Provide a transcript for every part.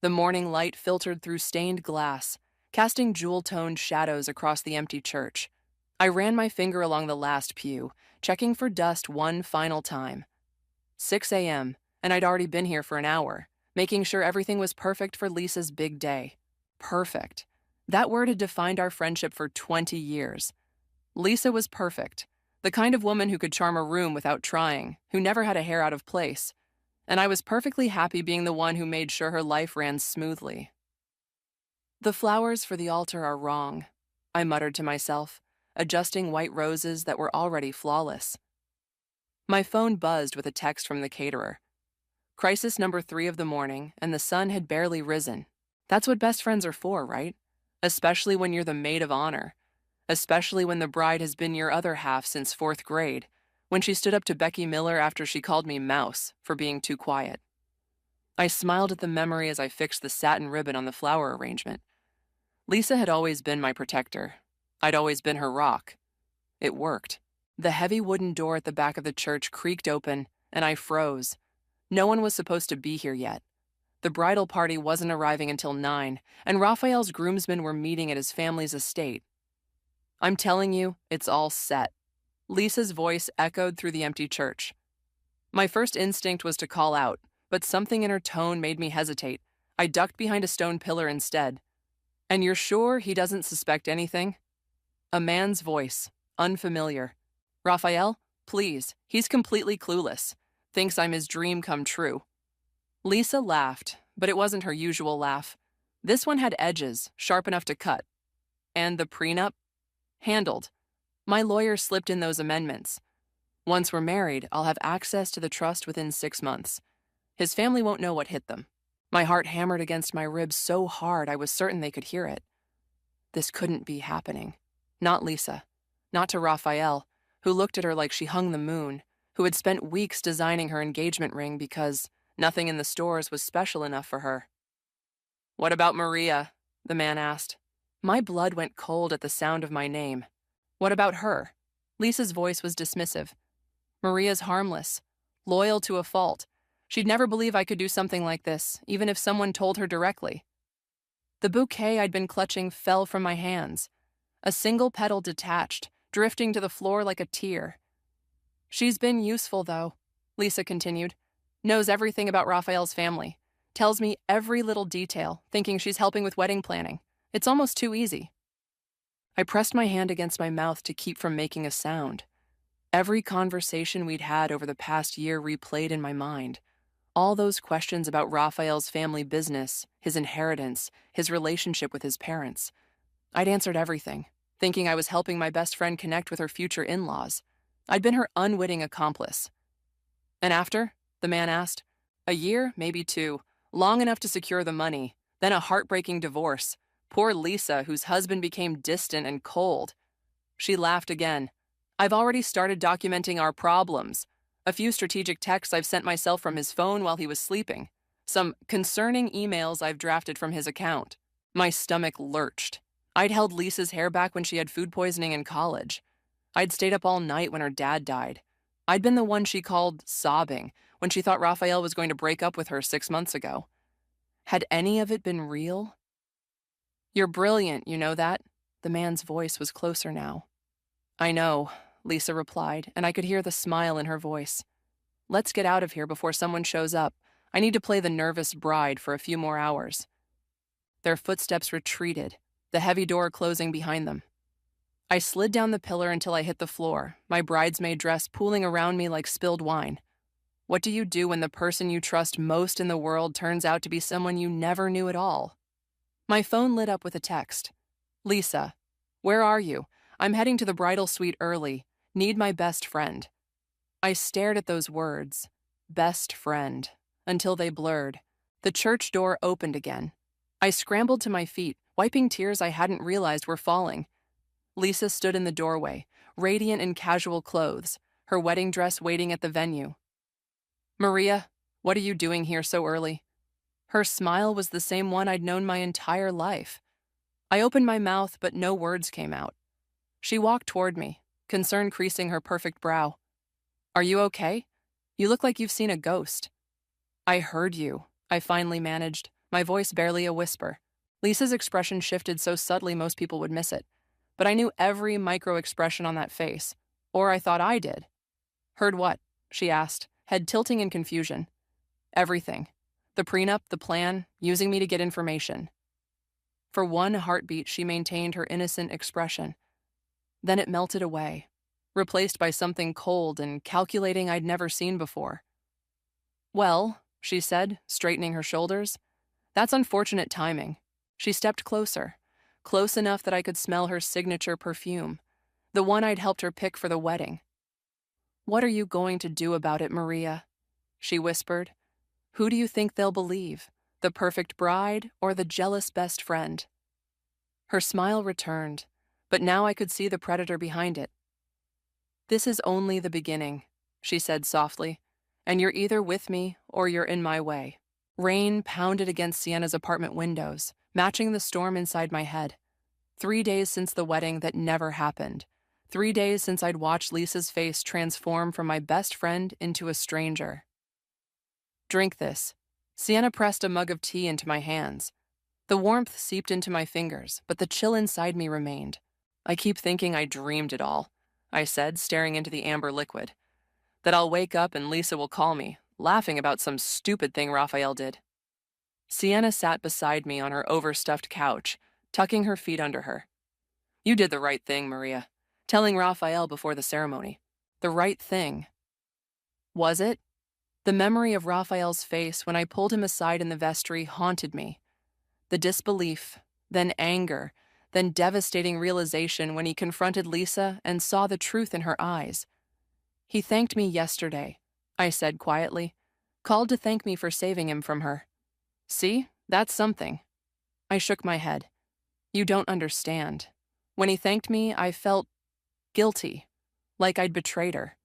The morning light filtered through stained glass, casting jewel-toned shadows across the empty church. I ran my finger along the last pew, checking for dust one final time. 6 a.m., and I'd already been here for an hour, making sure everything was perfect for Lisa's big day. Perfect. That word had defined our friendship for 20 years. Lisa was perfect, the kind of woman who could charm a room without trying, who never had a hair out of place. And I was perfectly happy being the one who made sure her life ran smoothly. The flowers for the altar are wrong, I muttered to myself, adjusting white roses that were already flawless. My phone buzzed with a text from the caterer. Crisis number 3 of the morning, and the sun had barely risen. That's what best friends are for, right? Especially when you're the maid of honor. Especially when the bride has been your other half since 4th grade, when she stood up to Becky Miller after she called me Mouse for being too quiet. I smiled at the memory as I fixed the satin ribbon on the flower arrangement. Lisa had always been my protector. I'd always been her rock. It worked. The heavy wooden door at the back of the church creaked open, and I froze. No one was supposed to be here yet. The bridal party wasn't arriving until 9, and Raphael's groomsmen were meeting at his family's estate. I'm telling you, it's all set. Lisa's voice echoed through the empty church. My first instinct was to call out, but something in her tone made me hesitate. I ducked behind a stone pillar instead. And you're sure he doesn't suspect anything? A man's voice, unfamiliar. Raphael, please, he's completely clueless. Thinks I'm his dream come true. Lisa laughed, but it wasn't her usual laugh. This one had edges, sharp enough to cut. And the prenup? Handled. My lawyer slipped in those amendments. Once we're married, I'll have access to the trust within 6 months. His family won't know what hit them. My heart hammered against my ribs so hard I was certain they could hear it. This couldn't be happening. Not Lisa. Not to Raphael, who looked at her like she hung the moon, who had spent weeks designing her engagement ring because nothing in the stores was special enough for her. What about Maria? The man asked. My blood went cold at the sound of my name. What about her? Lisa's voice was dismissive. Maria's harmless, loyal to a fault. She'd never believe I could do something like this, even if someone told her directly. The bouquet I'd been clutching fell from my hands. A single petal detached, drifting to the floor like a tear. She's been useful, though, Lisa continued. Knows everything about Raphael's family. Tells me every little detail, thinking she's helping with wedding planning. It's almost too easy. I pressed my hand against my mouth to keep from making a sound. Every conversation we'd had over the past year replayed in my mind. All those questions about Raphael's family business, his inheritance, his relationship with his parents. I'd answered everything, thinking I was helping my best friend connect with her future in-laws. I'd been her unwitting accomplice. And after? The man asked. A year, maybe 2, long enough to secure the money, then a heartbreaking divorce. Poor Lisa, whose husband became distant and cold. She laughed again. I've already started documenting our problems. A few strategic texts I've sent myself from his phone while he was sleeping. Some concerning emails I've drafted from his account. My stomach lurched. I'd held Lisa's hair back when she had food poisoning in college. I'd stayed up all night when her dad died. I'd been the one she called sobbing when she thought Raphael was going to break up with her 6 months ago. Had any of it been real? You're brilliant, you know that? The man's voice was closer now. I know, Lisa replied, and I could hear the smile in her voice. Let's get out of here before someone shows up. I need to play the nervous bride for a few more hours. Their footsteps retreated, the heavy door closing behind them. I slid down the pillar until I hit the floor, my bridesmaid dress pooling around me like spilled wine. What do you do when the person you trust most in the world turns out to be someone you never knew at all? My phone lit up with a text. Lisa, where are you? I'm heading to the bridal suite early. Need my best friend. I stared at those words, best friend, until they blurred. The church door opened again. I scrambled to my feet, wiping tears I hadn't realized were falling. Lisa stood in the doorway, radiant in casual clothes, her wedding dress waiting at the venue. Maria, what are you doing here so early? Her smile was the same one I'd known my entire life. I opened my mouth, but no words came out. She walked toward me, concern creasing her perfect brow. Are you okay? You look like you've seen a ghost. I heard you, I finally managed. my voice barely a whisper. Lisa's expression shifted so subtly most people would miss it, but I knew every micro-expression on that face, or I thought I did. Heard what? She asked, head tilting in confusion. Everything. The prenup, the plan, using me to get information. For one heartbeat, she maintained her innocent expression. Then it melted away, replaced by something cold and calculating I'd never seen before. Well, she said, straightening her shoulders, that's unfortunate timing. She stepped closer, close enough that I could smell her signature perfume, the one I'd helped her pick for the wedding. What are you going to do about it, Maria? She whispered. Who do you think they'll believe, the perfect bride or the jealous best friend? Her smile returned, but now I could see the predator behind it. This is only the beginning, she said softly, and you're either with me or you're in my way. Rain pounded against Sienna's apartment windows, matching the storm inside my head. 3 days since the wedding that never happened. 3 days since I'd watched Lisa's face transform from my best friend into a stranger. Drink this. Sienna pressed a mug of tea into my hands. The warmth seeped into my fingers, but the chill inside me remained. I keep thinking I dreamed it all, I said, staring into the amber liquid. That I'll wake up and Lisa will call me, laughing about some stupid thing Raphael did. Sienna sat beside me on her overstuffed couch, tucking her feet under her. You did the right thing, Maria. Telling Raphael before the ceremony. The right thing. Was it? The memory of Raphael's face when I pulled him aside in the vestry haunted me. The disbelief, then anger, then devastating realization when he confronted Lisa and saw the truth in her eyes. He thanked me yesterday, I said quietly. Called to thank me for saving him from her. See, that's something. I shook my head. You don't understand. When he thanked me, I felt guilty, like I'd betrayed her.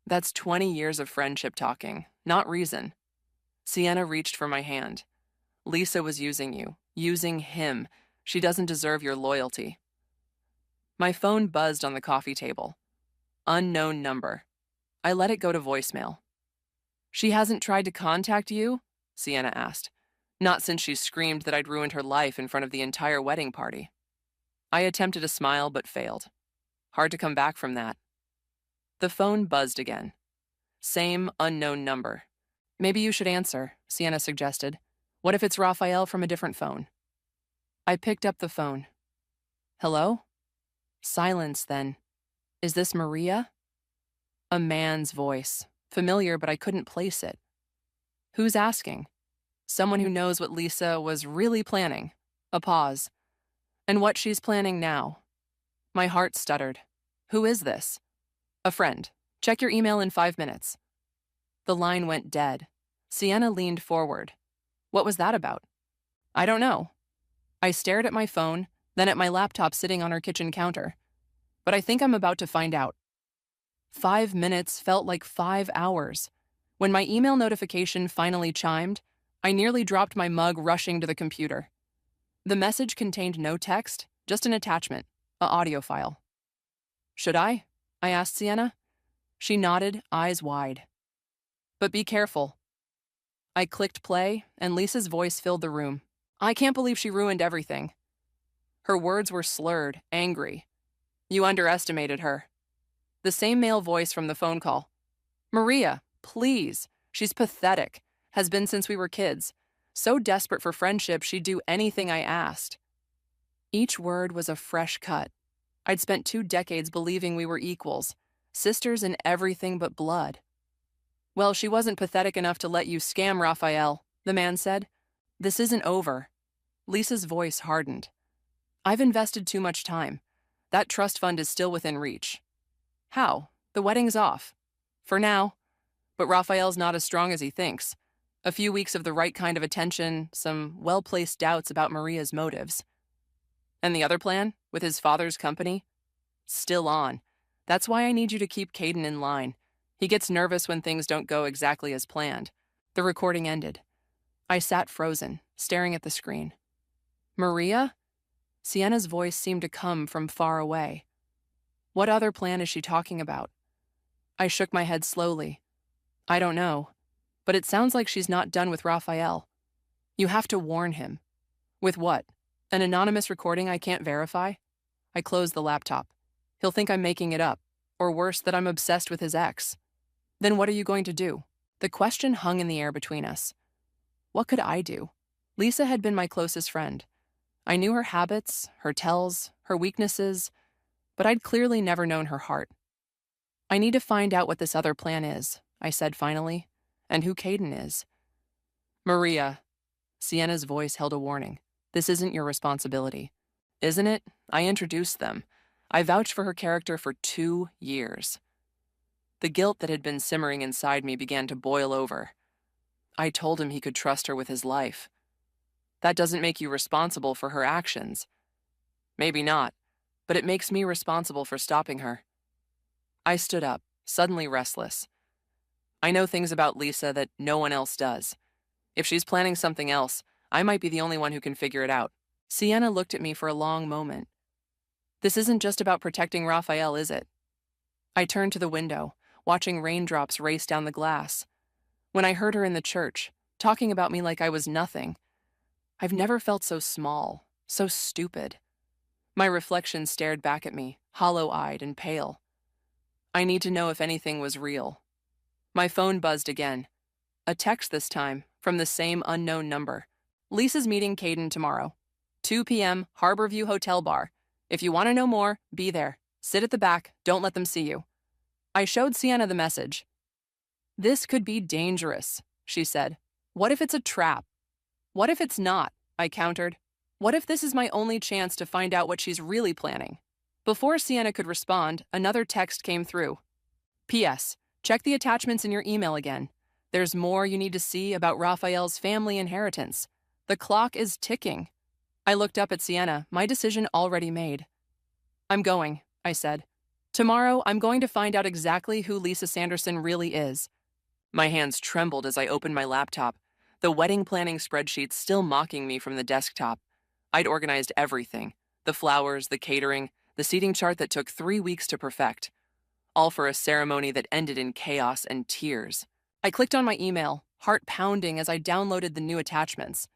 That's 20 years of friendship talking, not reason. Sienna reached for my hand. Lisa was using you, using him. She doesn't deserve your loyalty. My phone buzzed on the coffee table. Unknown number. I let it go to voicemail. She hasn't tried to contact you? Sienna asked. Not since she screamed that I'd ruined her life in front of the entire wedding party. I attempted a smile but failed. Hard to come back from that. The phone buzzed again. Same unknown number. Maybe you should answer, Sienna suggested. What if it's Raphael from a different phone? I picked up the phone. Hello? Silence then. Is this Maria? A man's voice. Familiar, but I couldn't place it. Who's asking? Someone who knows what Lisa was really planning. A pause. And what she's planning now. My heart stuttered. Who is this? A friend. Check your email in 5 minutes. The line went dead. Sienna leaned forward. What was that about? I don't know. I stared at my phone, then at my laptop sitting on her kitchen counter. But I think I'm about to find out. 5 minutes felt like 5 hours. When my email notification finally chimed, I nearly dropped my mug rushing to the computer. The message contained no text, just an attachment, an audio file. Should I asked Sienna. She nodded, eyes wide. But be careful. I clicked play, and Lisa's voice filled the room. I can't believe she ruined everything. Her words were slurred, angry. You underestimated her. The same male voice from the phone call. Maria, please. She's pathetic. Has been since we were kids. So desperate for friendship, she'd do anything I asked. Each word was a fresh cut. I'd spent 2 decades believing we were equals, sisters in everything but blood. Well, she wasn't pathetic enough to let you scam Raphael, the man said. This isn't over. Lisa's voice hardened. I've invested too much time. That trust fund is still within reach. How? The wedding's off. For now. But Raphael's not as strong as he thinks. A few weeks of the right kind of attention, some well-placed doubts about Maria's motives. And the other plan, with his father's company? Still on. That's why I need you to keep Caden in line. He gets nervous when things don't go exactly as planned. The recording ended. I sat frozen, staring at the screen. Maria? Sienna's voice seemed to come from far away. What other plan is she talking about? I shook my head slowly. I don't know, but it sounds like she's not done with Raphael. You have to warn him. With what? An anonymous recording I can't verify? I close the laptop. He'll think I'm making it up, or worse, that I'm obsessed with his ex. Then what are you going to do? The question hung in the air between us. What could I do? Lisa had been my closest friend. I knew her habits, her tells, her weaknesses, but I'd clearly never known her heart. I need to find out what this other plan is, I said finally, and who Caden is. Maria. Sienna's voice held a warning. This isn't your responsibility. Isn't it? I introduced them. I vouched for her character for 2 years. The guilt that had been simmering inside me began to boil over. I told him he could trust her with his life. That doesn't make you responsible for her actions. Maybe not, but it makes me responsible for stopping her. I stood up, suddenly restless. I know things about Lisa that no one else does. If she's planning something else, I might be the only one who can figure it out. Sienna looked at me for a long moment. This isn't just about protecting Raphael, is it? I turned to the window, watching raindrops race down the glass. When I heard her in the church, talking about me like I was nothing, I've never felt so small, so stupid. My reflection stared back at me, hollow-eyed and pale. I need to know if anything was real. My phone buzzed again. A text this time, from the same unknown number. Lisa's meeting Caden tomorrow. 2 p.m., Harborview Hotel Bar. If you want to know more, be there. Sit at the back, don't let them see you. I showed Sienna the message. This could be dangerous, she said. What if it's a trap? What if it's not? I countered. What if this is my only chance to find out what she's really planning? Before Sienna could respond, another text came through. P.S. Check the attachments in your email again. There's more you need to see about Raphael's family inheritance. The clock is ticking. I looked up at Sienna, my decision already made. I'm going, I said. Tomorrow, I'm going to find out exactly who Lisa Sanderson really is. My hands trembled as I opened my laptop, the wedding planning spreadsheet still mocking me from the desktop. I'd organized everything, the flowers, the catering, the seating chart that took 3 weeks to perfect, all for a ceremony that ended in chaos and tears. I clicked on my email, heart pounding as I downloaded the new attachments.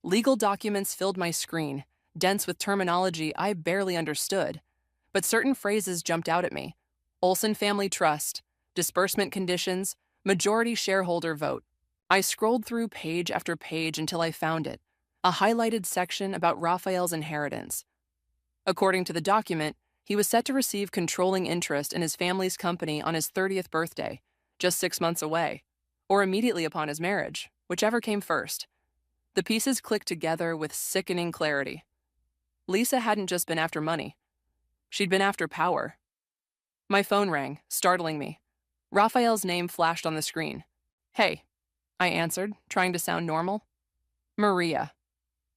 Legal documents filled my screen, dense with terminology I barely understood, but certain phrases jumped out at me. Olson Family Trust, disbursement conditions, majority shareholder vote. I scrolled through page after page until I found it, a highlighted section about Raphael's inheritance. According to the document, he was set to receive controlling interest in his family's company on his 30th birthday, just 6 months away, or immediately upon his marriage, whichever came first. The pieces clicked together with sickening clarity. Lisa hadn't just been after money. She'd been after power. My phone rang, startling me. Raphael's name flashed on the screen. Hey, I answered, trying to sound normal. Maria.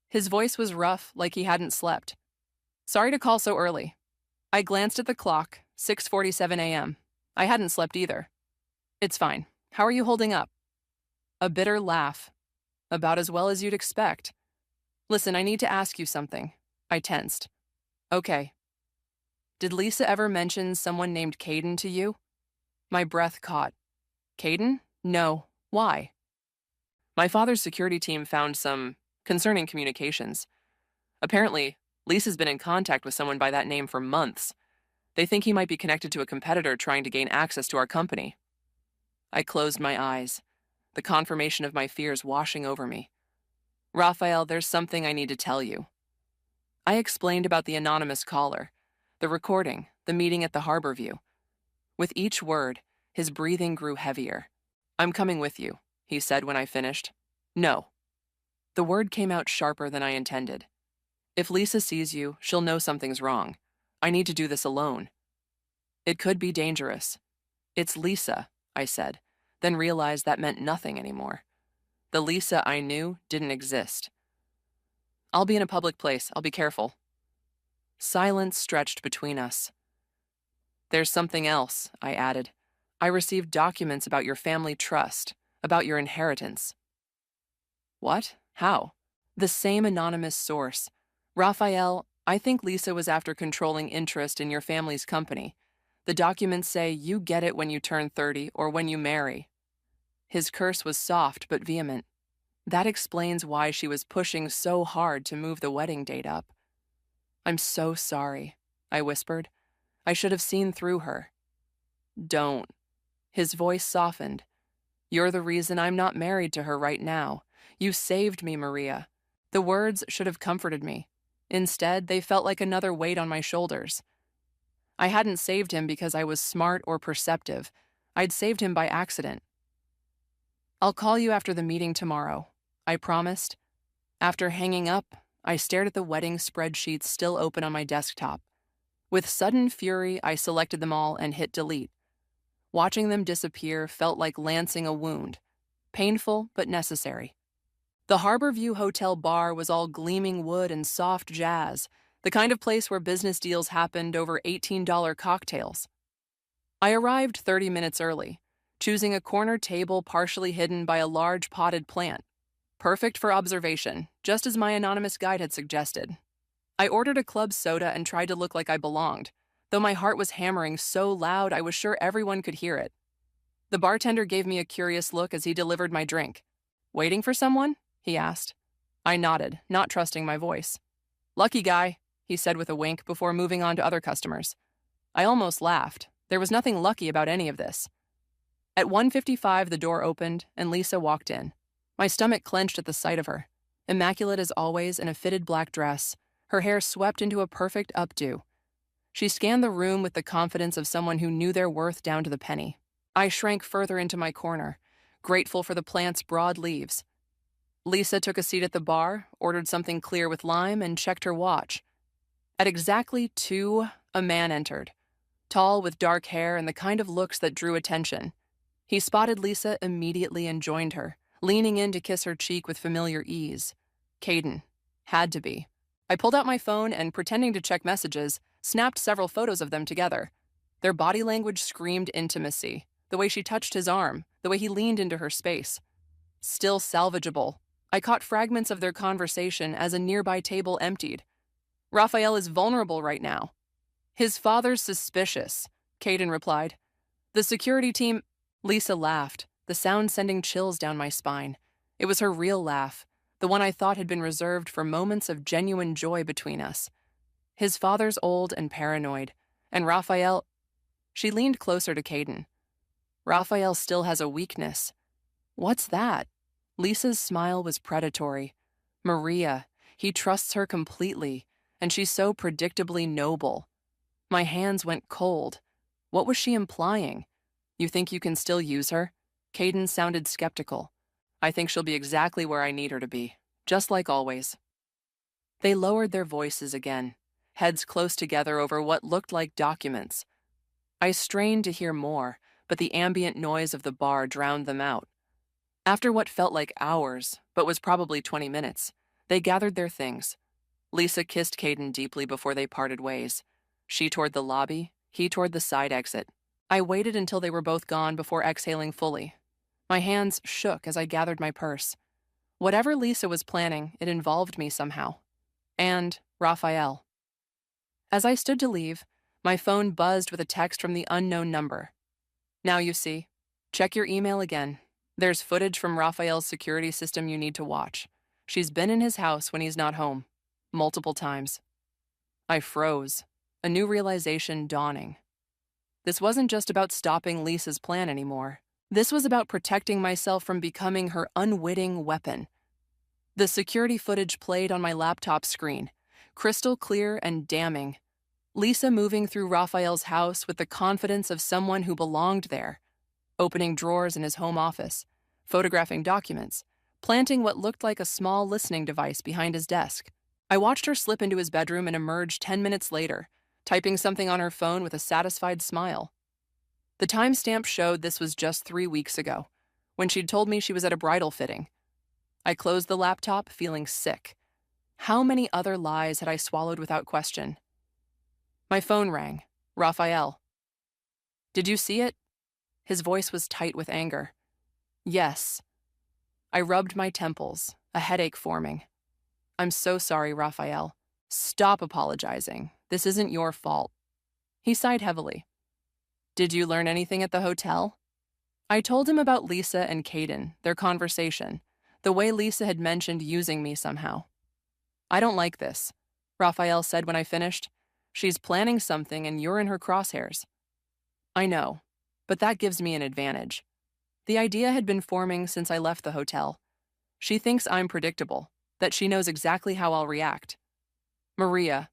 His voice was rough, like he hadn't slept. Sorry to call so early. I glanced at the clock, 6:47 a.m. I hadn't slept either. It's fine. How are you holding up? A bitter laugh. About as well as you'd expect. Listen, I need to ask you something. I tensed. Okay. Did Lisa ever mention someone named Caden to you? My breath caught. Caden? No. Why? My father's security team found some concerning communications. Apparently, Lisa's been in contact with someone by that name for months. They think he might be connected to a competitor trying to gain access to our company. I closed my eyes, the confirmation of my fears washing over me. Raphael, there's something I need to tell you. I explained about the anonymous caller, the recording, the meeting at the Harborview. With each word, his breathing grew heavier. I'm coming with you, he said when I finished. No. The word came out sharper than I intended. If Lisa sees you, she'll know something's wrong. I need to do this alone. It could be dangerous. It's Lisa, I said, then realized that meant nothing anymore. The Lisa I knew didn't exist. I'll be in a public place. I'll be careful. Silence stretched between us. There's something else, I added. I received documents about your family trust, about your inheritance. What? How? The same anonymous source. Raphael, I think Lisa was after controlling interest in your family's company. The documents say you get it when you turn 30 or when you marry. His curse was soft but vehement. That explains why she was pushing so hard to move the wedding date up. I'm so sorry, I whispered. I should have seen through her. Don't. His voice softened. You're the reason I'm not married to her right now. You saved me, Maria. The words should have comforted me. Instead, they felt like another weight on my shoulders. I hadn't saved him because I was smart or perceptive. I'd saved him by accident. I'll call you after the meeting tomorrow, I promised. After hanging up, I stared at the wedding spreadsheets still open on my desktop. With sudden fury, I selected them all and hit delete. Watching them disappear felt like lancing a wound. Painful, but necessary. The Harborview Hotel bar was all gleaming wood and soft jazz, the kind of place where business deals happened over $18 cocktails. I arrived 30 minutes early, choosing a corner table partially hidden by a large potted plant. Perfect for observation, just as my anonymous guide had suggested. I ordered a club soda and tried to look like I belonged, though my heart was hammering so loud I was sure everyone could hear it. The bartender gave me a curious look as he delivered my drink. Waiting for someone? He asked. I nodded, not trusting my voice. Lucky guy, he said with a wink before moving on to other customers. I almost laughed. There was nothing lucky about any of this. At 1:55, the door opened, and Lisa walked in. My stomach clenched at the sight of her. Immaculate as always in a fitted black dress, her hair swept into a perfect updo. She scanned the room with the confidence of someone who knew their worth down to the penny. I shrank further into my corner, grateful for the plant's broad leaves. Lisa took a seat at the bar, ordered something clear with lime, and checked her watch. At exactly 2, a man entered, tall with dark hair and the kind of looks that drew attention. He spotted Lisa immediately and joined her, leaning in to kiss her cheek with familiar ease. Caden. Had to be. I pulled out my phone and, pretending to check messages, snapped several photos of them together. Their body language screamed intimacy, the way she touched his arm, the way he leaned into her space. Still salvageable. I caught fragments of their conversation as a nearby table emptied. Raphael is vulnerable right now. His father's suspicious, Caden replied. The security team... Lisa laughed, the sound sending chills down my spine. It was her real laugh, the one I thought had been reserved for moments of genuine joy between us. His father's old and paranoid, and Raphael... She leaned closer to Caden. Raphael still has a weakness. What's that? Lisa's smile was predatory. Maria, he trusts her completely, and she's so predictably noble. My hands went cold. What was she implying? You think you can still use her? Caden sounded skeptical. I think she'll be exactly where I need her to be, just like always. They lowered their voices again, heads close together over what looked like documents. I strained to hear more, but the ambient noise of the bar drowned them out. After what felt like hours, but was probably 20 minutes, they gathered their things. Lisa kissed Caden deeply before they parted ways. She toward the lobby, he toward the side exit. I waited until they were both gone before exhaling fully. My hands shook as I gathered my purse. Whatever Lisa was planning, it involved me somehow. And Raphael. As I stood to leave, my phone buzzed with a text from the unknown number. Now you see. Check your email again. There's footage from Raphael's security system you need to watch. She's been in his house when he's not home. Multiple times. I froze, a new realization dawning. This wasn't just about stopping Lisa's plan anymore. This was about protecting myself from becoming her unwitting weapon. The security footage played on my laptop screen, crystal clear and damning. Lisa moving through Raphael's house with the confidence of someone who belonged there, opening drawers in his home office, photographing documents, planting what looked like a small listening device behind his desk. I watched her slip into his bedroom and emerge 10 minutes later, typing something on her phone with a satisfied smile. The timestamp showed this was just 3 weeks ago, when she'd told me she was at a bridal fitting. I closed the laptop, feeling sick. How many other lies had I swallowed without question? My phone rang. Raphael. Did you see it? His voice was tight with anger. Yes. I rubbed my temples, a headache forming. I'm so sorry, Raphael. Stop apologizing. This isn't your fault. He sighed heavily. Did you learn anything at the hotel? I told him about Lisa and Caden, their conversation, The way Lisa had mentioned using me somehow. I don't like this, Raphael said when I finished. She's planning something and you're in her crosshairs. I know, but that gives me an advantage. The idea had been forming since I left the hotel. She thinks I'm predictable, that she knows exactly how I'll react. Maria,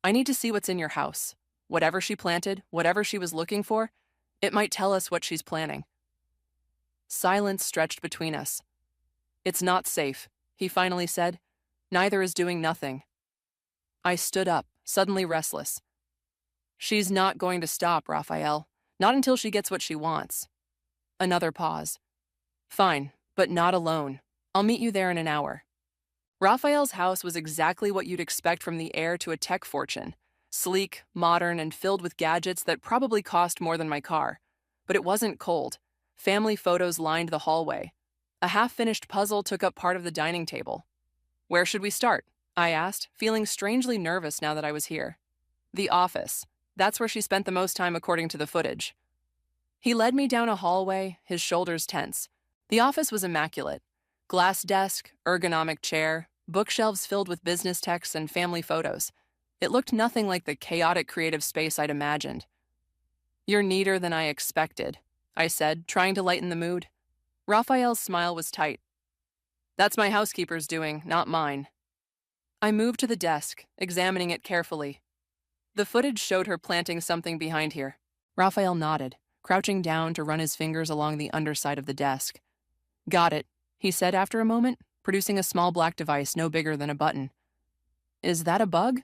I need to see what's in your house. Whatever she planted, whatever she was looking for, it might tell us what she's planning. Silence stretched between us. It's not safe, he finally said. Neither is doing nothing. I stood up, suddenly restless. She's not going to stop, Raphael. Not until she gets what she wants. Another pause. Fine, but not alone. I'll meet you there in an hour. Raphael's house was exactly what you'd expect from the heir to a tech fortune. Sleek, modern, and filled with gadgets that probably cost more than my car. But it wasn't cold. Family photos lined the hallway. A half-finished puzzle took up part of the dining table. Where should we start? I asked, feeling strangely nervous now that I was here. The office. That's where she spent the most time according to the footage. He led me down a hallway, his shoulders tense. The office was immaculate. Glass desk, ergonomic chair, bookshelves filled with business texts and family photos. It looked nothing like the chaotic creative space I'd imagined. You're neater than I expected, I said, trying to lighten the mood. Raphael's smile was tight. That's my housekeeper's doing, not mine. I moved to the desk, examining it carefully. The footage showed her planting something behind here. Raphael nodded, crouching down to run his fingers along the underside of the desk. Got it, he said after a moment, producing a small black device no bigger than a button. Is that a bug?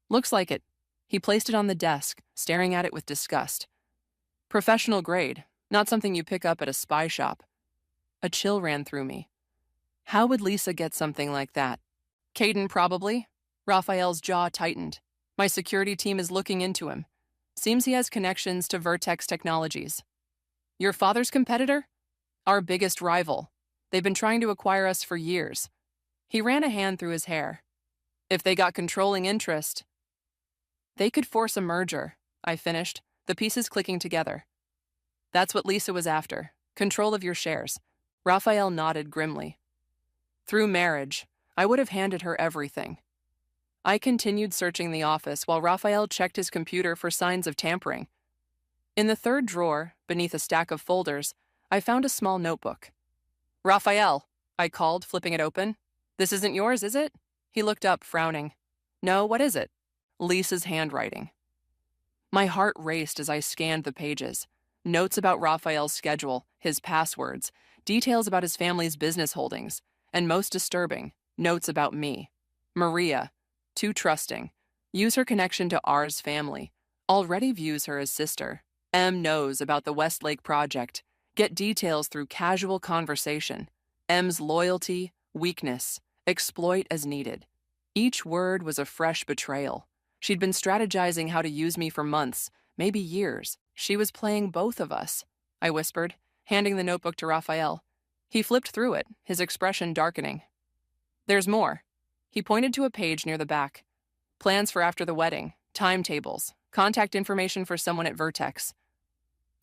Looks like it. He placed it on the desk, staring at it with disgust. Professional grade, not something you pick up at a spy shop. A chill ran through me. How would Lisa get something like that? Caden, probably. Raphael's jaw tightened. My security team is looking into him. Seems he has connections to Vertex Technologies. Your father's competitor? Our biggest rival. They've been trying to acquire us for years. He ran a hand through his hair. If they got controlling interest, they could force a merger, I finished, the pieces clicking together. That's what Lisa was after, control of your shares. Raphael nodded grimly. Through marriage, I would have handed her everything. I continued searching the office while Raphael checked his computer for signs of tampering. In the third drawer, beneath a stack of folders, I found a small notebook. Raphael, I called, flipping it open. This isn't yours, is it? He looked up, frowning. No, what is it? Lisa's handwriting. My heart raced as I scanned the pages. Notes about Raphael's schedule, his passwords, details about his family's business holdings, and most disturbing, notes about me. Maria, too trusting. Use her connection to R's family. Already views her as sister. M knows about the Westlake project. Get details through casual conversation. M's loyalty, weakness, exploit as needed. Each word was a fresh betrayal. She'd been strategizing how to use me for months, maybe years. She was playing both of us, I whispered, handing the notebook to Raphael. He flipped through it, his expression darkening. There's more. He pointed to a page near the back. Plans for after the wedding, timetables, contact information for someone at Vertex.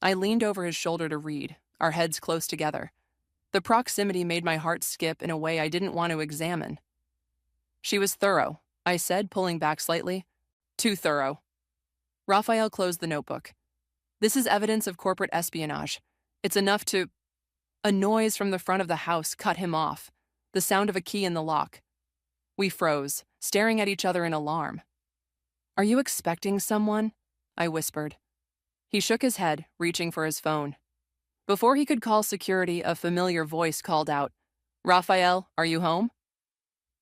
I leaned over his shoulder to read, our heads close together. The proximity made my heart skip in a way I didn't want to examine. She was thorough, I said, pulling back slightly. Too thorough. Raphael closed the notebook. This is evidence of corporate espionage. It's enough to... A noise from the front of the house cut him off, the sound of a key in the lock. We froze, staring at each other in alarm. Are you expecting someone? I whispered. He shook his head, reaching for his phone. Before he could call security, a familiar voice called out, Raphael, are you home?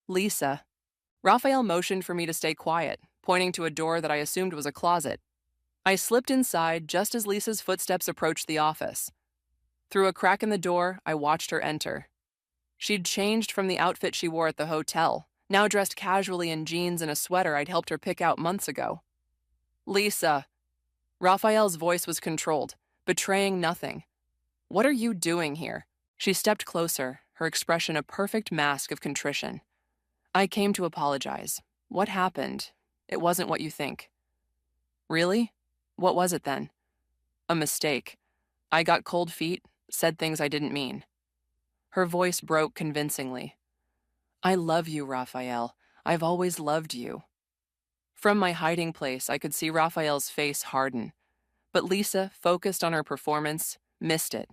Lisa. Raphael motioned for me to stay quiet, pointing to a door that I assumed was a closet. I slipped inside just as Lisa's footsteps approached the office. Through a crack in the door, I watched her enter. She'd changed from the outfit she wore at the hotel, now dressed casually in jeans and a sweater I'd helped her pick out months ago. Lisa. Raphael's voice was controlled, betraying nothing. What are you doing here? She stepped closer, her expression a perfect mask of contrition. I came to apologize. What happened? It wasn't what you think. Really? What was it then? A mistake. I got cold feet, said things I didn't mean. Her voice broke convincingly. I love you, Raphael. I've always loved you. From my hiding place, I could see Raphael's face harden, but Lisa, focused on her performance, missed it.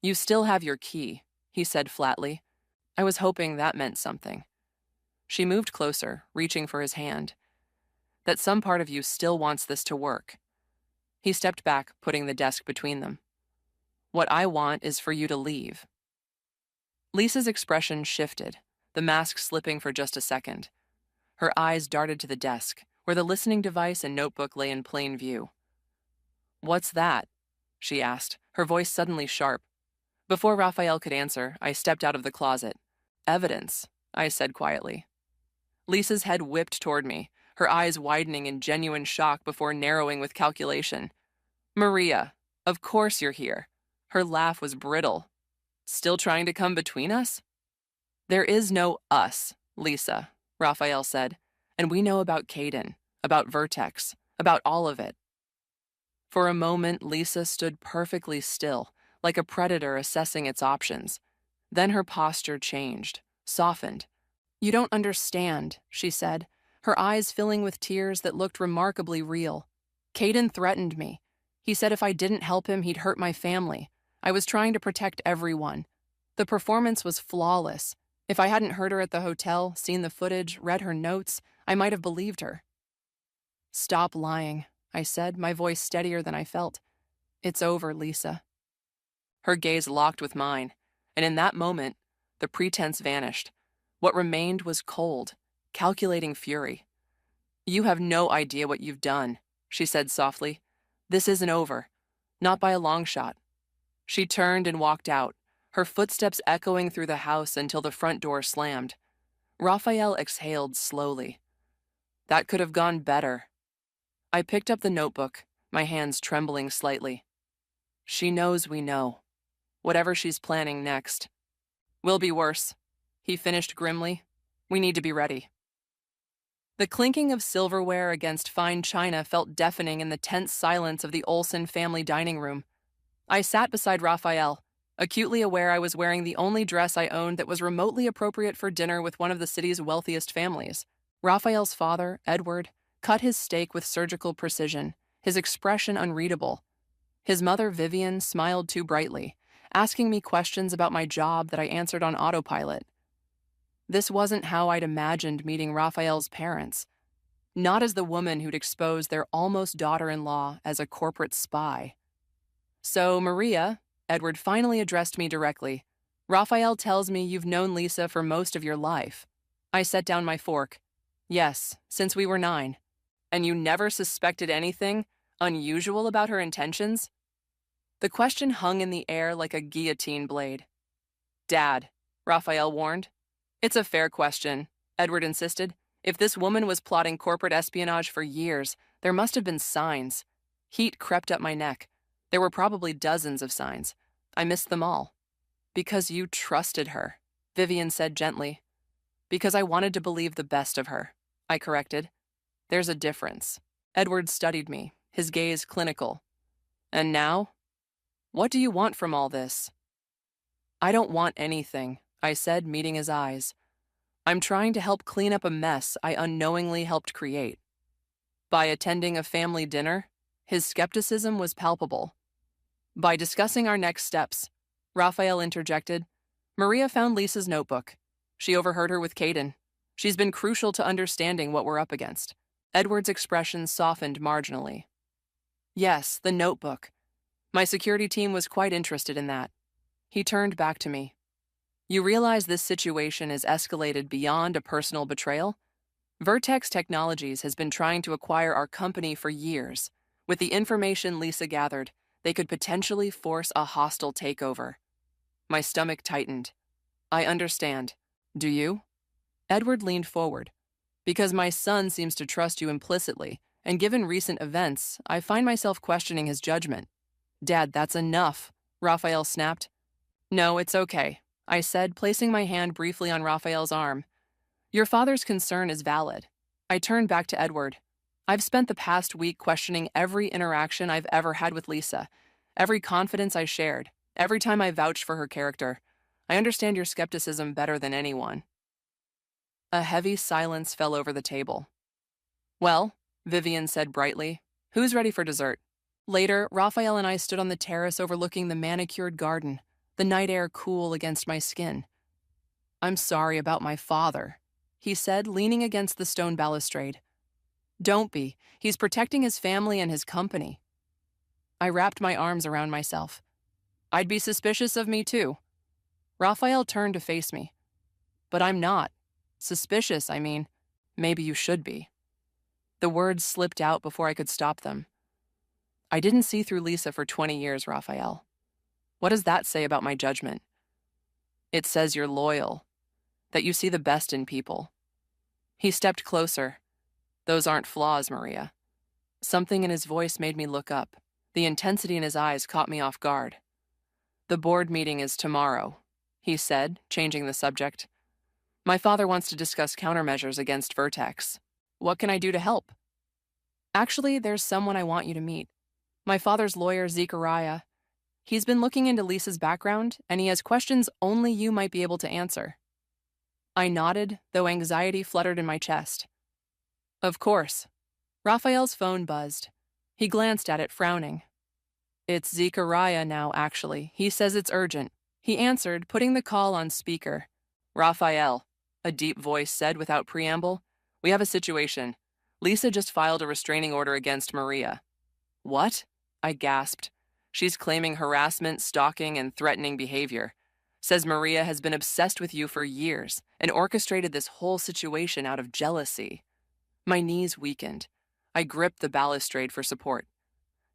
You still have your key, he said flatly. I was hoping that meant something. She moved closer, reaching for his hand. That some part of you still wants this to work. He stepped back, putting the desk between them. What I want is for you to leave. Lisa's expression shifted, the mask slipping for just a second. Her eyes darted to the desk, where the listening device and notebook lay in plain view. What's that? She asked, her voice suddenly sharp. Before Raphael could answer, I stepped out of the closet. Evidence, I said quietly. Lisa's head whipped toward me, her eyes widening in genuine shock before narrowing with calculation. Maria, of course you're here. Her laugh was brittle. Still trying to come between us? There is no us, Lisa, Raphael said, and we know about Caden, about Vertex, about all of it. For a moment, Lisa stood perfectly still, like a predator assessing its options. Then her posture changed, softened. You don't understand, she said, her eyes filling with tears that looked remarkably real. Caden threatened me. He said if I didn't help him, he'd hurt my family. I was trying to protect everyone. The performance was flawless. If I hadn't heard her at the hotel, seen the footage, read her notes, I might have believed her. Stop lying, I said, my voice steadier than I felt. It's over, Lisa. Her gaze locked with mine, and in that moment, the pretense vanished. What remained was cold, calculating fury. You have no idea what you've done, she said softly. This isn't over. Not by a long shot. She turned and walked out, her footsteps echoing through the house until the front door slammed. Raphael exhaled slowly. That could have gone better. I picked up the notebook, my hands trembling slightly. She knows we know. Whatever she's planning next. Will be worse, he finished grimly. We need to be ready. The clinking of silverware against fine china felt deafening in the tense silence of the Olsen family dining room. I sat beside Raphael, acutely aware I was wearing the only dress I owned that was remotely appropriate for dinner with one of the city's wealthiest families. Raphael's father, Edward, cut his steak with surgical precision, his expression unreadable. His mother, Vivian, smiled too brightly, asking me questions about my job that I answered on autopilot. This wasn't how I'd imagined meeting Raphael's parents. Not as the woman who'd exposed their almost daughter-in-law as a corporate spy. So, Maria, Edward finally addressed me directly. Raphael tells me you've known Lisa for most of your life. I set down my fork. Yes, since we were 9. And you never suspected anything unusual about her intentions? The question hung in the air like a guillotine blade. Dad, Raphael warned. It's a fair question, Edward insisted. If this woman was plotting corporate espionage for years, there must have been signs. Heat crept up my neck. There were probably dozens of signs. I missed them all. Because you trusted her, Vivian said gently. Because I wanted to believe the best of her, I corrected. There's a difference. Edward studied me, his gaze clinical. And now? What do you want from all this? I don't want anything, I said, meeting his eyes. I'm trying to help clean up a mess I unknowingly helped create. By attending a family dinner, his skepticism was palpable. By discussing our next steps, Raphael interjected. Maria found Lisa's notebook. She overheard her with Caden. She's been crucial to understanding what we're up against. Edward's expression softened marginally. Yes, the notebook. My security team was quite interested in that. He turned back to me. You realize this situation is escalated beyond a personal betrayal? Vertex Technologies has been trying to acquire our company for years. With the information Lisa gathered, they could potentially force a hostile takeover. My stomach tightened. I understand. Do you? Edward leaned forward. Because my son seems to trust you implicitly, and given recent events, I find myself questioning his judgment. Dad, that's enough, Raphael snapped. No, it's okay, I said, placing my hand briefly on Raphael's arm. Your father's concern is valid. I turned back to Edward. I've spent the past week questioning every interaction I've ever had with Lisa, every confidence I shared, every time I vouched for her character. I understand your skepticism better than anyone. A heavy silence fell over the table. Well, Vivian said brightly, who's ready for dessert? Later, Raphael and I stood on the terrace overlooking the manicured garden, the night air cool against my skin. I'm sorry about my father, he said, leaning against the stone balustrade. Don't be. He's protecting his family and his company. I wrapped my arms around myself. I'd be suspicious of me too. Raphael turned to face me. But I'm not. Suspicious, I mean. Maybe you should be. The words slipped out before I could stop them. I didn't see through Lisa for 20 years, Raphael. What does that say about my judgment? It says you're loyal, that you see the best in people. He stepped closer. Those aren't flaws, Maria. Something in his voice made me look up. The intensity in his eyes caught me off guard. The board meeting is tomorrow, he said, changing the subject. My father wants to discuss countermeasures against Vertex. What can I do to help? Actually, there's someone I want you to meet. My father's lawyer, Zechariah. He's been looking into Lisa's background, and he has questions only you might be able to answer. I nodded, though anxiety fluttered in my chest. Of course. Raphael's phone buzzed. He glanced at it, frowning. It's Zechariah now, actually. He says it's urgent. He answered, putting the call on speaker. Raphael, a deep voice said without preamble. We have a situation. Lisa just filed a restraining order against Maria. What? I gasped. She's claiming harassment, stalking, and threatening behavior. Says Maria has been obsessed with you for years and orchestrated this whole situation out of jealousy. My knees weakened. I gripped the balustrade for support.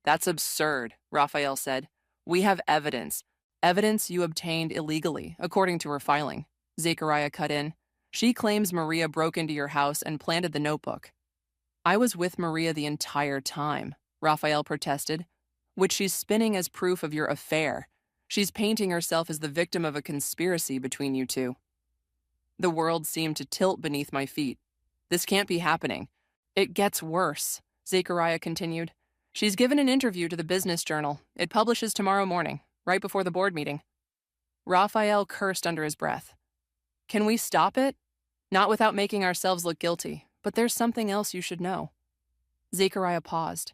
That's absurd, Raphael said. We have evidence. Evidence you obtained illegally, according to her filing. Zechariah cut in. She claims Maria broke into your house and planted the notebook. I was with Maria the entire time, Raphael protested, which she's spinning as proof of your affair. She's painting herself as the victim of a conspiracy between you two. The world seemed to tilt beneath my feet. This can't be happening. It gets worse, Zechariah continued. She's given an interview to the Business Journal. It publishes tomorrow morning, right before the board meeting. Raphael cursed under his breath. Can we stop it? Not without making ourselves look guilty, but there's something else you should know. Zechariah paused.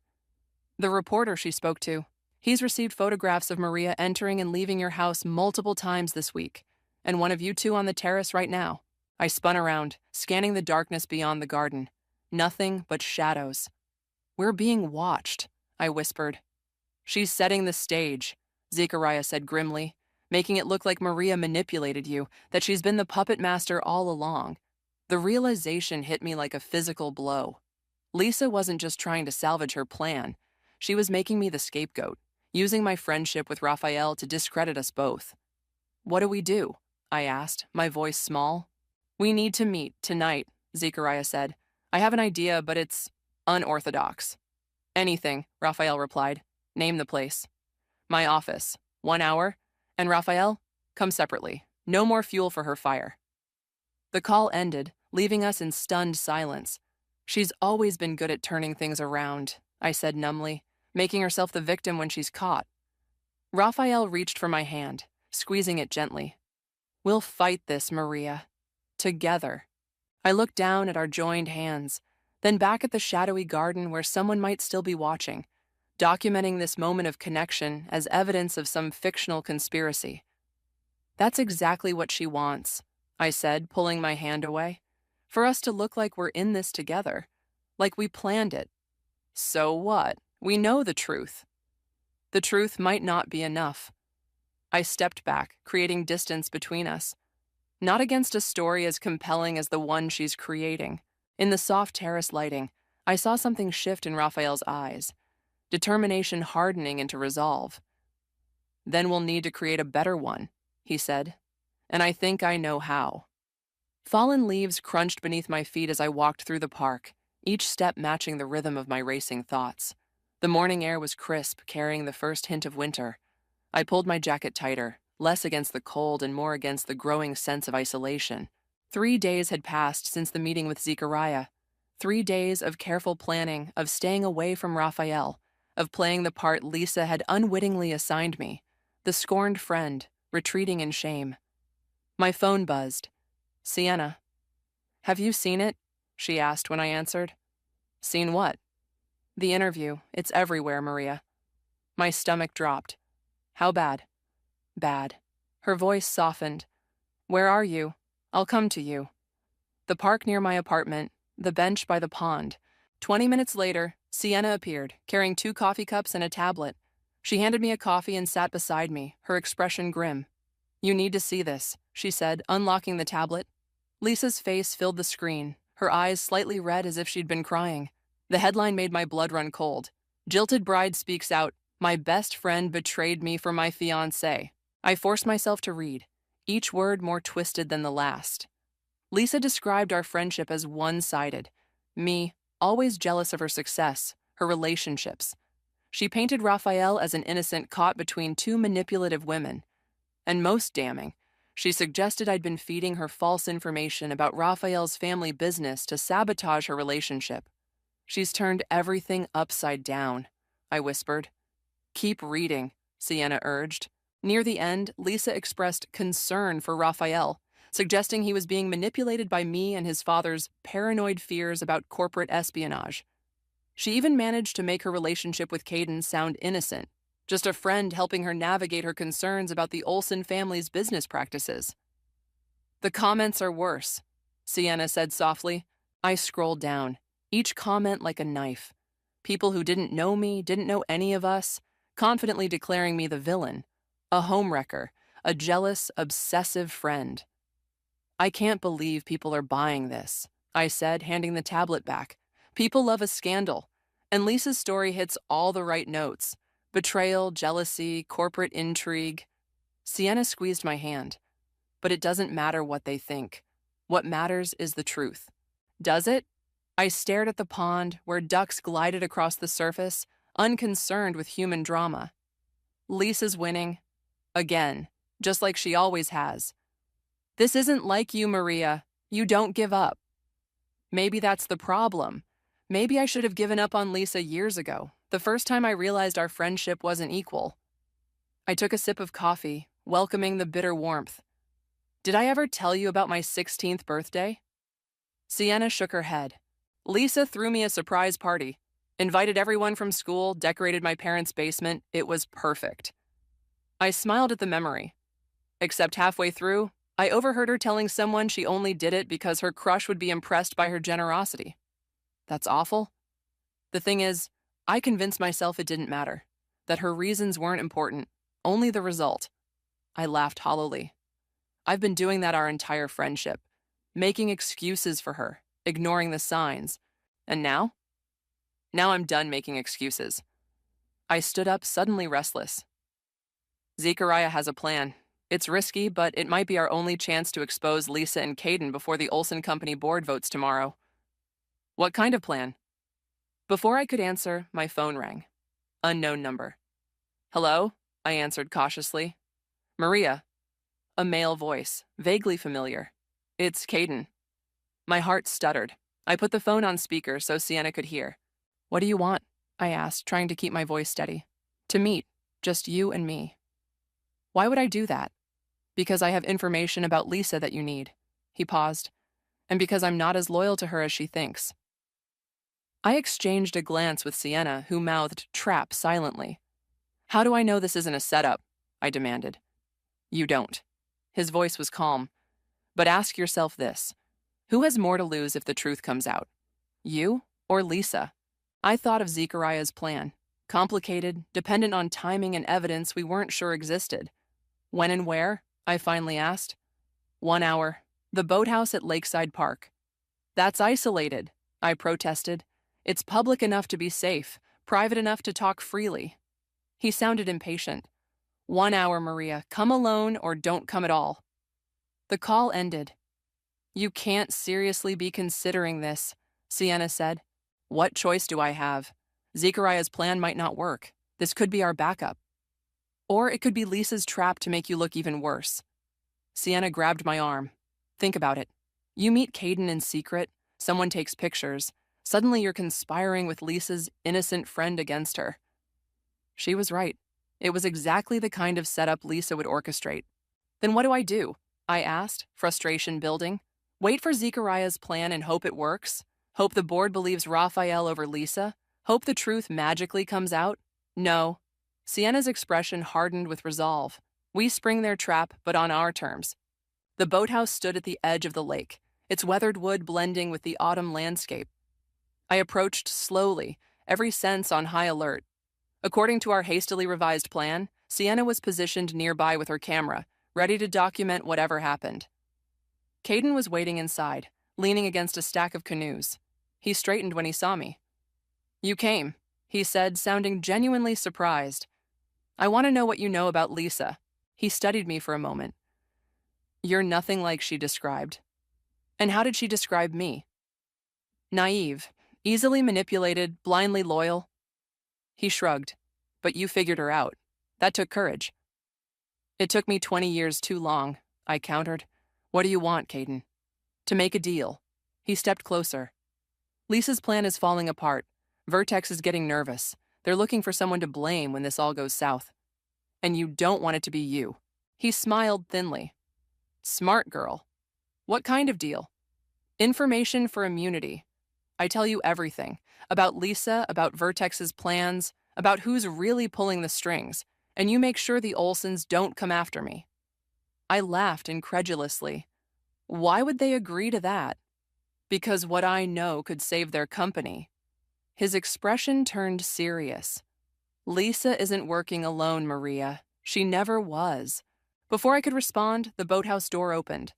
The reporter she spoke to. He's received photographs of Maria entering and leaving your house multiple times this week, and one of you two on the terrace right now. I spun around, scanning the darkness beyond the garden. Nothing but shadows. We're being watched, I whispered. She's setting the stage, Zechariah said grimly, making it look like Maria manipulated you, that she's been the puppet master all along. The realization hit me like a physical blow. Lisa wasn't just trying to salvage her plan. She was making me the scapegoat, using my friendship with Raphael to discredit us both. What do we do? I asked, my voice small. We need to meet tonight, Zechariah said. I have an idea, but it's unorthodox. Anything, Raphael replied. Name the place. My office. 1 hour. And Raphael, come separately. No more fuel for her fire. The call ended, leaving us in stunned silence. She's always been good at turning things around, I said numbly, making herself the victim when she's caught. Raphael reached for my hand, squeezing it gently. We'll fight this, Maria. Together. I looked down at our joined hands, then back at the shadowy garden where someone might still be watching, documenting this moment of connection as evidence of some fictional conspiracy. That's exactly what she wants, I said, pulling my hand away. For us to look like we're in this together, like we planned it. So what? We know the truth. The truth might not be enough. I stepped back, creating distance between us. Not against a story as compelling as the one she's creating. In the soft terrace lighting, I saw something shift in Raphael's eyes, determination hardening into resolve. Then we'll need to create a better one, he said, and I think I know how. Fallen leaves crunched beneath my feet as I walked through the park, each step matching the rhythm of my racing thoughts. The morning air was crisp, carrying the first hint of winter. I pulled my jacket tighter, less against the cold and more against the growing sense of isolation. 3 days had passed since the meeting with Zechariah. 3 days of careful planning, of staying away from Raphael, of playing the part Lisa had unwittingly assigned me, the scorned friend, retreating in shame. My phone buzzed. Sienna. Have you seen it? She asked when I answered. Seen what? The interview. It's everywhere, Maria. My stomach dropped. How bad? Bad. Her voice softened. Where are you? I'll come to you. The park near my apartment, the bench by the pond. 20 minutes later, Sienna appeared, carrying 2 coffee cups and a tablet. She handed me a coffee and sat beside me, her expression grim. You need to see this, she said, unlocking the tablet. Lisa's face filled the screen, her eyes slightly red as if she'd been crying. The headline made my blood run cold. Jilted bride speaks out, my best friend betrayed me for my fiancé. I forced myself to read, each word more twisted than the last. Lisa described our friendship as one-sided. Me, always jealous of her success, her relationships. She painted Raphael as an innocent caught between 2 manipulative women. And most damning, she suggested I'd been feeding her false information about Raphael's family business to sabotage her relationship. She's turned everything upside down, I whispered. Keep reading, Sienna urged. Near the end, Lisa expressed concern for Raphael, suggesting he was being manipulated by me and his father's paranoid fears about corporate espionage. She even managed to make her relationship with Caden sound innocent, just a friend helping her navigate her concerns about the Olsen family's business practices. The comments are worse, Sienna said softly. I scrolled down, each comment like a knife. People who didn't know me, didn't know any of us, confidently declaring me the villain, a homewrecker, a jealous, obsessive friend. I can't believe people are buying this, I said, handing the tablet back. People love a scandal, and Lisa's story hits all the right notes. Betrayal, jealousy, corporate intrigue. Sienna squeezed my hand. But it doesn't matter what they think. What matters is the truth. Does it? I stared at the pond where ducks glided across the surface, unconcerned with human drama. Lisa's winning. Again, just like she always has. This isn't like you, Maria. You don't give up. Maybe that's the problem. Maybe I should have given up on Lisa years ago, the first time I realized our friendship wasn't equal. I took a sip of coffee, welcoming the bitter warmth. Did I ever tell you about my 16th birthday? Sienna shook her head. Lisa threw me a surprise party, invited everyone from school, decorated my parents' basement. It was perfect. I smiled at the memory. Except halfway through, I overheard her telling someone she only did it because her crush would be impressed by her generosity. That's awful. The thing is, I convinced myself it didn't matter, that her reasons weren't important, only the result. I laughed hollowly. I've been doing that our entire friendship, making excuses for her, ignoring the signs. And now? Now I'm done making excuses. I stood up, suddenly restless. Zechariah has a plan. It's risky, but it might be our only chance to expose Lisa and Caden before the Olsen Company board votes tomorrow. What kind of plan? Before I could answer, my phone rang. Unknown number. Hello? I answered cautiously. Maria. A male voice, vaguely familiar. It's Caden. My heart stuttered. I put the phone on speaker so Sienna could hear. What do you want? I asked, trying to keep my voice steady. To meet. Just you and me. Why would I do that? Because I have information about Lisa that you need. He paused. And because I'm not as loyal to her as she thinks. I exchanged a glance with Sienna, who mouthed trap silently. How do I know this isn't a setup? I demanded. You don't. His voice was calm. But ask yourself this. Who has more to lose if the truth comes out? You or Lisa? I thought of Zechariah's plan. Complicated, dependent on timing and evidence we weren't sure existed. When and where? I finally asked. 1 hour. The boathouse at Lakeside Park. That's isolated, I protested. It's public enough to be safe, private enough to talk freely. He sounded impatient. 1 hour, Maria. Come alone or don't come at all. The call ended. You can't seriously be considering this, Sienna said. What choice do I have? Zechariah's plan might not work. This could be our backup. Or it could be Lisa's trap to make you look even worse. Sienna grabbed my arm. Think about it. You meet Caden in secret, someone takes pictures. Suddenly you're conspiring with Lisa's innocent friend against her. She was right. It was exactly the kind of setup Lisa would orchestrate. Then what do I do? I asked, frustration building. Wait for Zechariah's plan and hope it works? Hope the board believes Raphael over Lisa? Hope the truth magically comes out? No. Sienna's expression hardened with resolve. We spring their trap, but on our terms. The boathouse stood at the edge of the lake, its weathered wood blending with the autumn landscape. I approached slowly, every sense on high alert. According to our hastily revised plan, Sienna was positioned nearby with her camera, ready to document whatever happened. Caden was waiting inside, leaning against a stack of canoes. He straightened when he saw me. "You came," he said, sounding genuinely surprised. "I want to know what you know about Lisa." He studied me for a moment. "You're nothing like she described." "And how did she describe me?" "Naive, easily manipulated, blindly loyal." He shrugged. "But you figured her out. That took courage." "It took me 20 years too long," I countered. "What do you want, Caden?" "To make a deal." He stepped closer. "Lisa's plan is falling apart. Vertex is getting nervous. They're looking for someone to blame when this all goes south. And you don't want it to be you." He smiled thinly. "Smart girl. What kind of deal?" "Information for immunity. I tell you everything. About Lisa, about Vertex's plans, about who's really pulling the strings, and you make sure the Olsons don't come after me." I laughed incredulously. Why would they agree to that? Because what I know could save their company. His expression turned serious. "Lisa isn't working alone, Maria. She never was." Before I could respond, the boathouse door opened.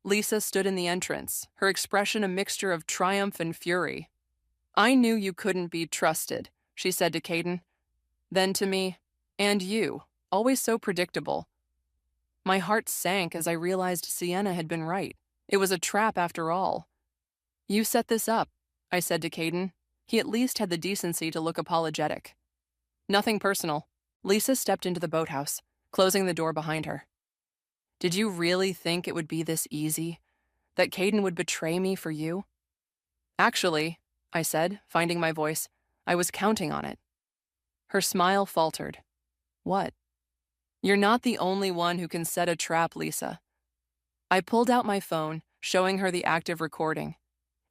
Lisa stood in the entrance, her expression a mixture of triumph and fury. "I knew you couldn't be trusted," she said to Caden. Then to me, "And you, always so predictable." My heart sank as I realized Sienna had been right. It was a trap after all. "You set this up," I said to Caden. He at least had the decency to look apologetic. "Nothing personal." Lisa stepped into the boathouse, closing the door behind her. "Did you really think it would be this easy? That Caden would betray me for you?" "Actually," I said, finding my voice, "I was counting on it." Her smile faltered. "What?" "You're not the only one who can set a trap, Lisa." I pulled out my phone, showing her the active recording.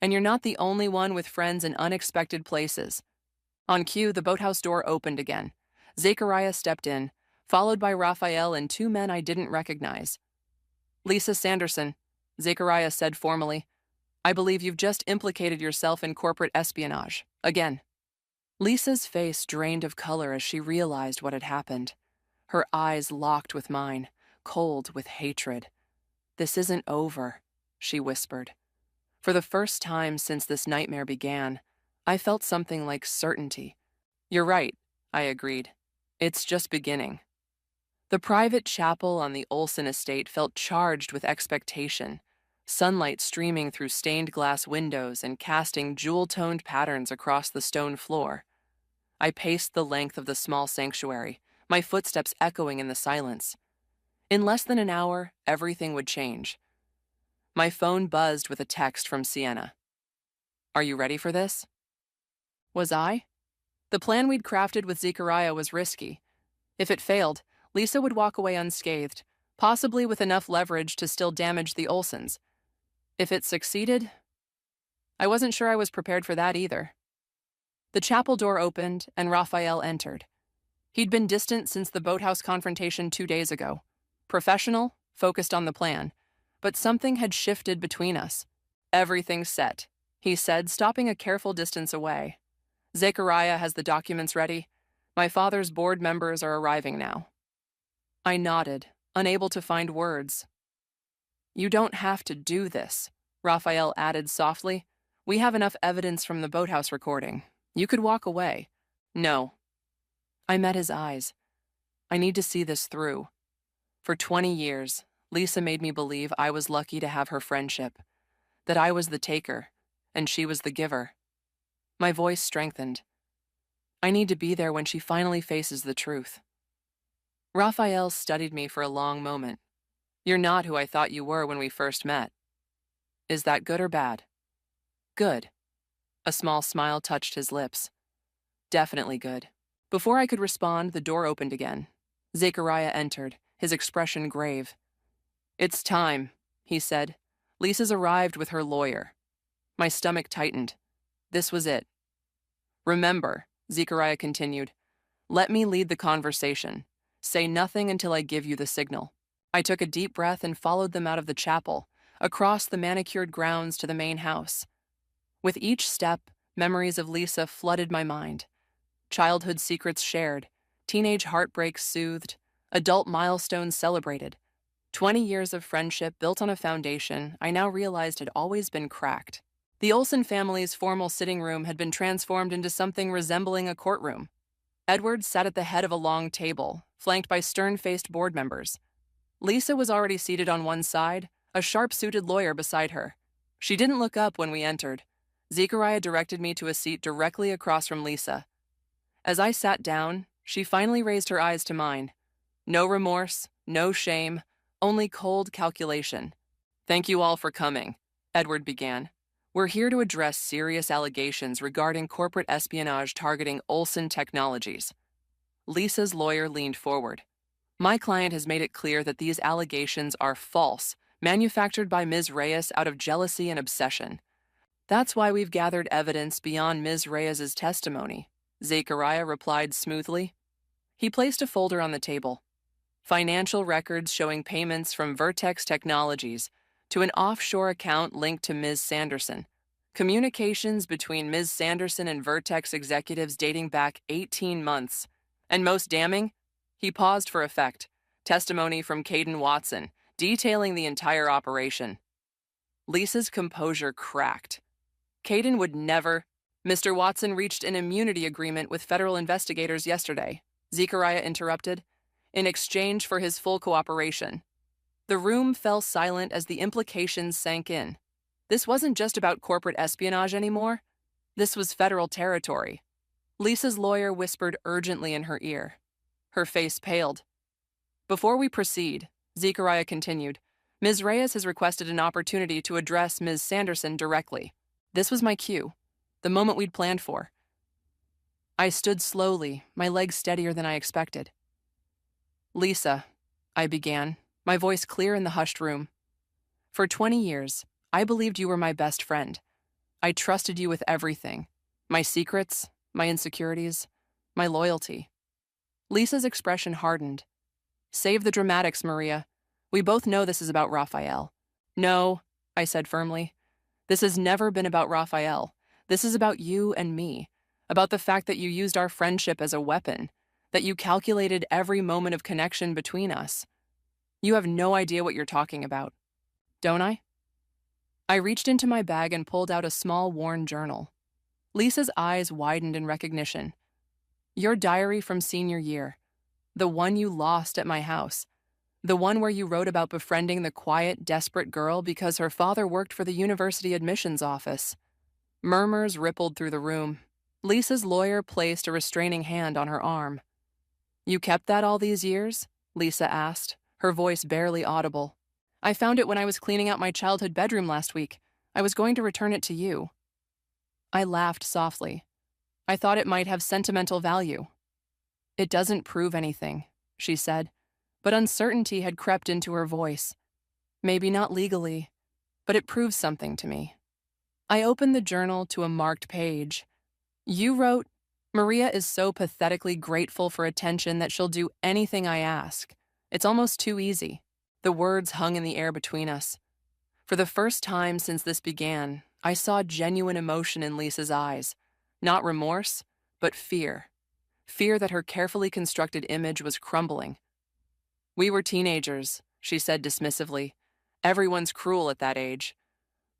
"And you're not the only one with friends in unexpected places." On cue, the boathouse door opened again. Zechariah stepped in, followed by Raphael and 2 men I didn't recognize. "Lisa Sanderson," Zechariah said formally, "I believe you've just implicated yourself in corporate espionage. Again." Lisa's face drained of color as she realized what had happened. Her eyes locked with mine, cold with hatred. "This isn't over," she whispered. For the first time since this nightmare began, I felt something like certainty. "You're right," I agreed. "It's just beginning." The private chapel on the Olson estate felt charged with expectation, sunlight streaming through stained glass windows and casting jewel-toned patterns across the stone floor. I paced the length of the small sanctuary, my footsteps echoing in the silence. In less than an hour, everything would change. My phone buzzed with a text from Sienna. "Are you ready for this?" Was I? The plan we'd crafted with Zechariah was risky. If it failed, Lisa would walk away unscathed, possibly with enough leverage to still damage the Olsons. If it succeeded, I wasn't sure I was prepared for that either. The chapel door opened, and Raphael entered. He'd been distant since the boathouse confrontation 2 days ago. Professional, focused on the plan. But something had shifted between us. "Everything's set," he said, stopping a careful distance away. "Zechariah has the documents ready. My father's board members are arriving now." I nodded, unable to find words. "You don't have to do this," Raphael added softly. "We have enough evidence from the boathouse recording. You could walk away." "No." I met his eyes. "I need to see this through. For 20 years, Lisa made me believe I was lucky to have her friendship, that I was the taker, and she was the giver." My voice strengthened. "I need to be there when she finally faces the truth." Raphael studied me for a long moment. "You're not who I thought you were when we first met. Is that good or bad?" "Good." A small smile touched his lips. "Definitely good." Before I could respond, the door opened again. Zechariah entered, his expression grave. It's time, he said. Lisa's arrived with her lawyer. My stomach tightened. This was it. Remember, Zechariah continued, let me lead the conversation. Say nothing until I give you the signal. I took a deep breath and followed them out of the chapel, across the manicured grounds to the main house. With each step, memories of Lisa flooded my mind. Childhood secrets shared, teenage heartbreaks soothed, adult milestones celebrated. 20 years of friendship built on a foundation I now realized had always been cracked. The Olsen family's formal sitting room had been transformed into something resembling a courtroom. Edward sat at the head of a long table, flanked by stern-faced board members. Lisa was already seated on one side, a sharp-suited lawyer beside her. She didn't look up when we entered. Zechariah directed me to a seat directly across from Lisa. As I sat down, she finally raised her eyes to mine. No remorse, no shame, only cold calculation. Thank you all for coming, Edward began. We're here to address serious allegations regarding corporate espionage targeting Olsen Technologies. Lisa's lawyer leaned forward. My client has made it clear that these allegations are false, manufactured by Ms. Reyes out of jealousy and obsession. That's why we've gathered evidence beyond Ms. Reyes's testimony, Zechariah replied smoothly. He placed a folder on the table. Financial records showing payments from Vertex Technologies to an offshore account linked to Ms. Sanderson. Communications between Ms. Sanderson and Vertex executives dating back 18 months. And most damning, he paused for effect, testimony from Caden Watson, detailing the entire operation. Lisa's composure cracked. Caden would never. Mr. Watson reached an immunity agreement with federal investigators yesterday, Zechariah interrupted, in exchange for his full cooperation. The room fell silent as the implications sank in. This wasn't just about corporate espionage anymore. This was federal territory. Lisa's lawyer whispered urgently in her ear. Her face paled. Before we proceed, Zechariah continued, Ms. Reyes has requested an opportunity to address Ms. Sanderson directly. This was my cue, the moment we'd planned for. I stood slowly, my legs steadier than I expected. Lisa, I began, my voice clear in the hushed room. For 20 years, I believed you were my best friend. I trusted you with everything. My secrets, my insecurities, my loyalty. Lisa's expression hardened. Save the dramatics, Maria. We both know this is about Raphael. No, I said firmly. This has never been about Raphael. This is about you and me, about the fact that you used our friendship as a weapon, that you calculated every moment of connection between us. You have no idea what you're talking about. Don't I? I reached into my bag and pulled out a small worn journal. Lisa's eyes widened in recognition. Your diary from senior year. The one you lost at my house. The one where you wrote about befriending the quiet, desperate girl because her father worked for the university admissions office. Murmurs rippled through the room. Lisa's lawyer placed a restraining hand on her arm. You kept that all these years? Lisa asked, her voice barely audible. I found it when I was cleaning out my childhood bedroom last week. I was going to return it to you. I laughed softly. I thought it might have sentimental value. It doesn't prove anything, she said, but uncertainty had crept into her voice. Maybe not legally, but it proves something to me. I opened the journal to a marked page. You wrote, Maria is so pathetically grateful for attention that she'll do anything I ask. It's almost too easy. The words hung in the air between us. For the first time since this began, I saw genuine emotion in Lisa's eyes. Not remorse, but fear. Fear that her carefully constructed image was crumbling. We were teenagers, she said dismissively. Everyone's cruel at that age.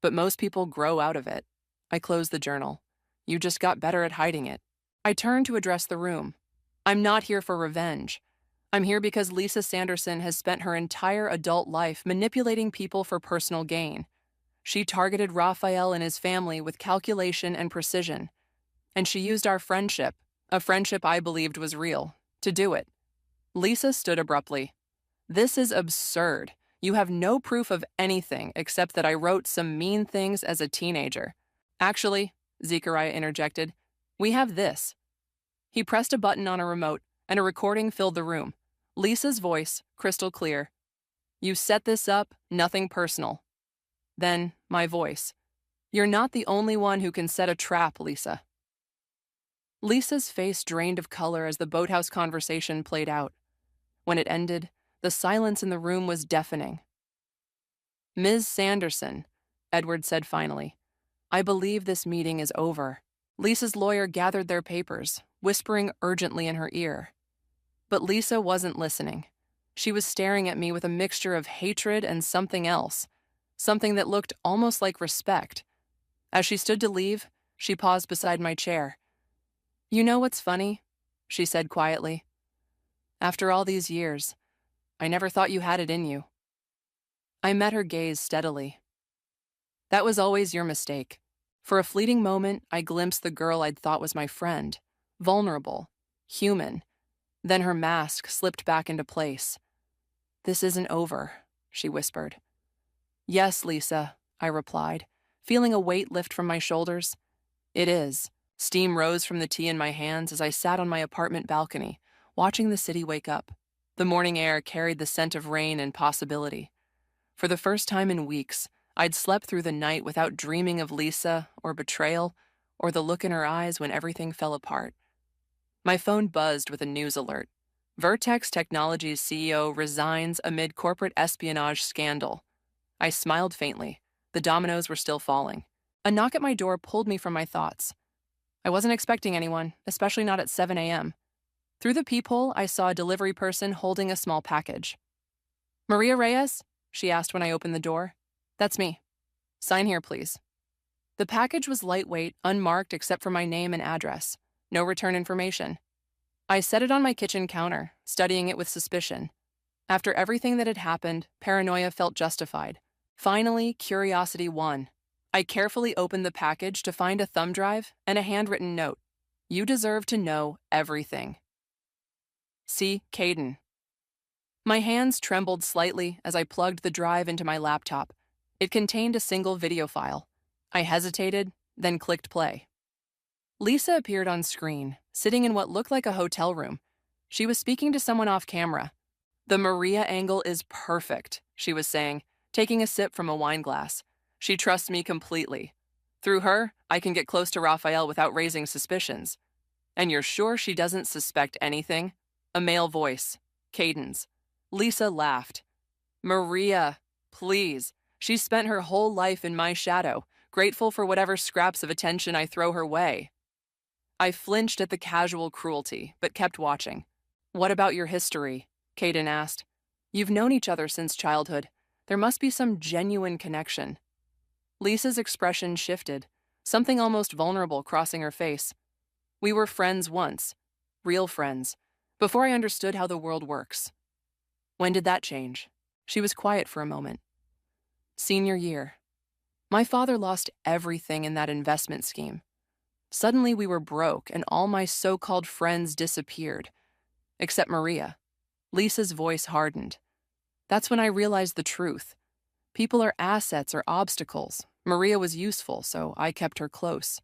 But most people grow out of it. I closed the journal. You just got better at hiding it. I turned to address the room. I'm not here for revenge. I'm here because Lisa Sanderson has spent her entire adult life manipulating people for personal gain. She targeted Raphael and his family with calculation and precision. And she used our friendship, a friendship I believed was real, to do it. Lisa stood abruptly. This is absurd. You have no proof of anything except that I wrote some mean things as a teenager. Actually, Zechariah interjected, we have this. He pressed a button on a remote, and a recording filled the room. Lisa's voice, crystal clear. You set this up, nothing personal. Then, my voice. You're not the only one who can set a trap, Lisa. Lisa's face drained of color as the boathouse conversation played out. When it ended, the silence in the room was deafening. Ms. Sanderson, Edward said finally, I believe this meeting is over. Lisa's lawyer gathered their papers, whispering urgently in her ear. But Lisa wasn't listening. She was staring at me with a mixture of hatred and something else, something that looked almost like respect. As she stood to leave, she paused beside my chair. You know what's funny? She said quietly. After all these years, I never thought you had it in you. I met her gaze steadily. That was always your mistake. For a fleeting moment, I glimpsed the girl I'd thought was my friend, vulnerable, human. Then her mask slipped back into place. This isn't over, she whispered. Yes, Lisa, I replied, feeling a weight lift from my shoulders. It is. Steam rose from the tea in my hands as I sat on my apartment balcony, watching the city wake up. The morning air carried the scent of rain and possibility. For the first time in weeks, I'd slept through the night without dreaming of Lisa or betrayal or the look in her eyes when everything fell apart. My phone buzzed with a news alert. Vertex Technologies CEO resigns amid corporate espionage scandal. I smiled faintly. The dominoes were still falling. A knock at my door pulled me from my thoughts. I wasn't expecting anyone, especially not at 7 a.m. Through the peephole, I saw a delivery person holding a small package. Maria Reyes? She asked when I opened the door. That's me. Sign here, please. The package was lightweight, unmarked except for my name and address. No return information. I set it on my kitchen counter, studying it with suspicion. After everything that had happened, paranoia felt justified. Finally, curiosity won. I carefully opened the package to find a thumb drive and a handwritten note. You deserve to know everything. See, Caden. My hands trembled slightly as I plugged the drive into my laptop. It contained a single video file. I hesitated, then clicked play. Lisa appeared on screen, sitting in what looked like a hotel room. She was speaking to someone off camera. The Maria angle is perfect, she was saying, taking a sip from a wine glass. She trusts me completely. Through her, I can get close to Raphael without raising suspicions. And you're sure she doesn't suspect anything? A male voice. Caden's. Lisa laughed. Maria, please. She's spent her whole life in my shadow, grateful for whatever scraps of attention I throw her way. I flinched at the casual cruelty, but kept watching. What about your history? Caden asked. You've known each other since childhood. There must be some genuine connection. Lisa's expression shifted, something almost vulnerable crossing her face. We were friends once, real friends, before I understood how the world works. When did that change? She was quiet for a moment. Senior year. My father lost everything in that investment scheme. Suddenly we were broke and all my so-called friends disappeared. Except Maria. Lisa's voice hardened. That's when I realized the truth. People are assets or obstacles. Maria was useful, so I kept her close.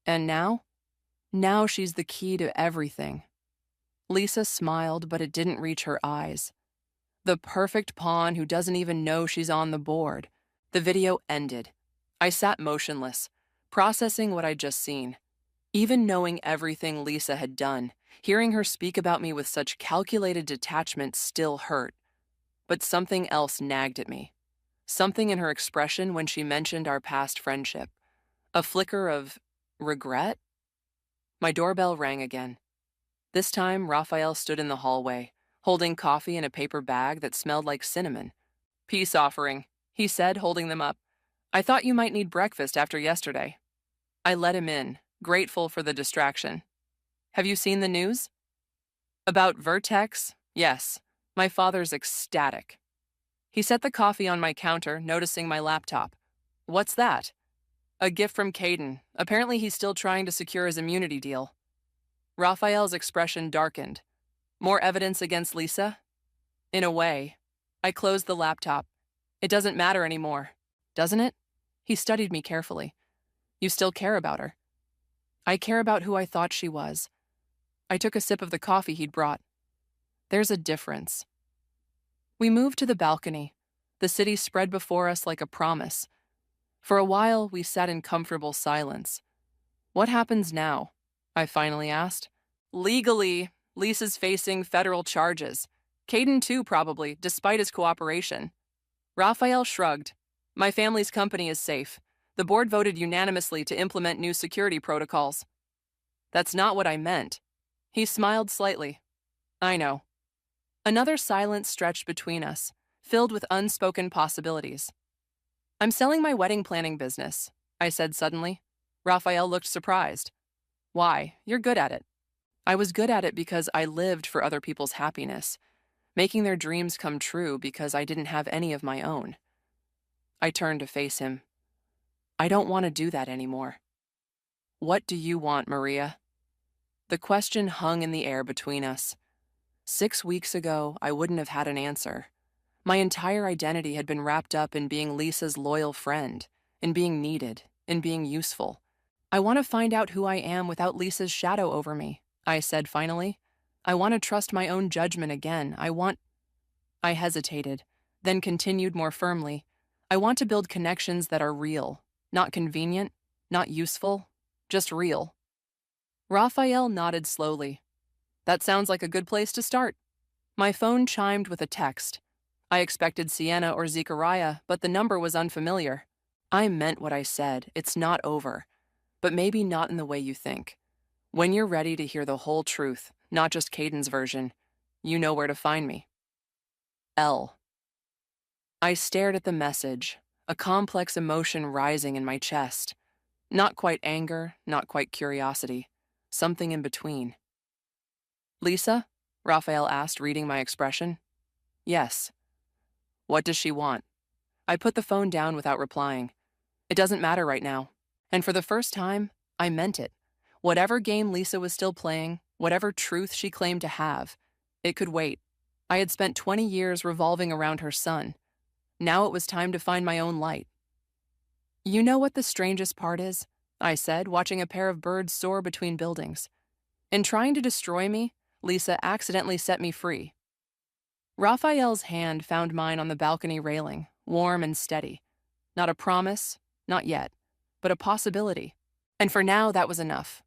And now? Now she's the key to everything. Lisa smiled, but it didn't reach her eyes. The perfect pawn who doesn't even know she's on the board. The video ended. I sat motionless, processing what I'd just seen. Even knowing everything Lisa had done, hearing her speak about me with such calculated detachment still hurt. But something else nagged at me. Something in her expression when she mentioned our past friendship. A flicker of regret? My doorbell rang again. This time, Raphael stood in the hallway, holding coffee in a paper bag that smelled like cinnamon. Peace offering, he said, holding them up. I thought you might need breakfast after yesterday. I let him in, grateful for the distraction. Have you seen the news? About Vertex? Yes. My father's ecstatic. He set the coffee on my counter, noticing my laptop. What's that? A gift from Caden. Apparently he's still trying to secure his immunity deal. Raphael's expression darkened. More evidence against Lisa? In a way. I closed the laptop. It doesn't matter anymore. Doesn't it? He studied me carefully. You still care about her. I care about who I thought she was. I took a sip of the coffee he'd brought. There's a difference. We moved to the balcony. The city spread before us like a promise. For a while, we sat in comfortable silence. What happens now? I finally asked. Legally, Lisa's facing federal charges. Caden too, probably, despite his cooperation. Raphael shrugged. My family's company is safe. The board voted unanimously to implement new security protocols. That's not what I meant. He smiled slightly. I know. Another silence stretched between us, filled with unspoken possibilities. I'm selling my wedding planning business, I said suddenly. Raphael looked surprised. Why? You're good at it. I was good at it because I lived for other people's happiness, making their dreams come true because I didn't have any of my own. I turned to face him. I don't want to do that anymore. What do you want, Maria? The question hung in the air between us. 6 weeks ago, I wouldn't have had an answer. My entire identity had been wrapped up in being Lisa's loyal friend, in being needed, in being useful. I want to find out who I am without Lisa's shadow over me, I said finally. I want to trust my own judgment again. I hesitated, then continued more firmly. I want to build connections that are real, not convenient, not useful, just real. Raphael nodded slowly. That sounds like a good place to start. My phone chimed with a text. I expected Sienna or Zechariah, but the number was unfamiliar. I meant what I said. It's not over. But maybe not in the way you think. When you're ready to hear the whole truth, not just Caden's version, you know where to find me. L. I stared at the message, a complex emotion rising in my chest. Not quite anger, not quite curiosity. Something in between. Lisa? Raphael asked, reading my expression. Yes. What does she want? I put the phone down without replying. It doesn't matter right now. And for the first time, I meant it. Whatever game Lisa was still playing, whatever truth she claimed to have, it could wait. I had spent 20 years revolving around her son. Now it was time to find my own light. You know what the strangest part is? I said, watching a pair of birds soar between buildings. In trying to destroy me, Lisa accidentally set me free. Raphael's hand found mine on the balcony railing, warm and steady. Not a promise, not yet, but a possibility. And for now, that was enough.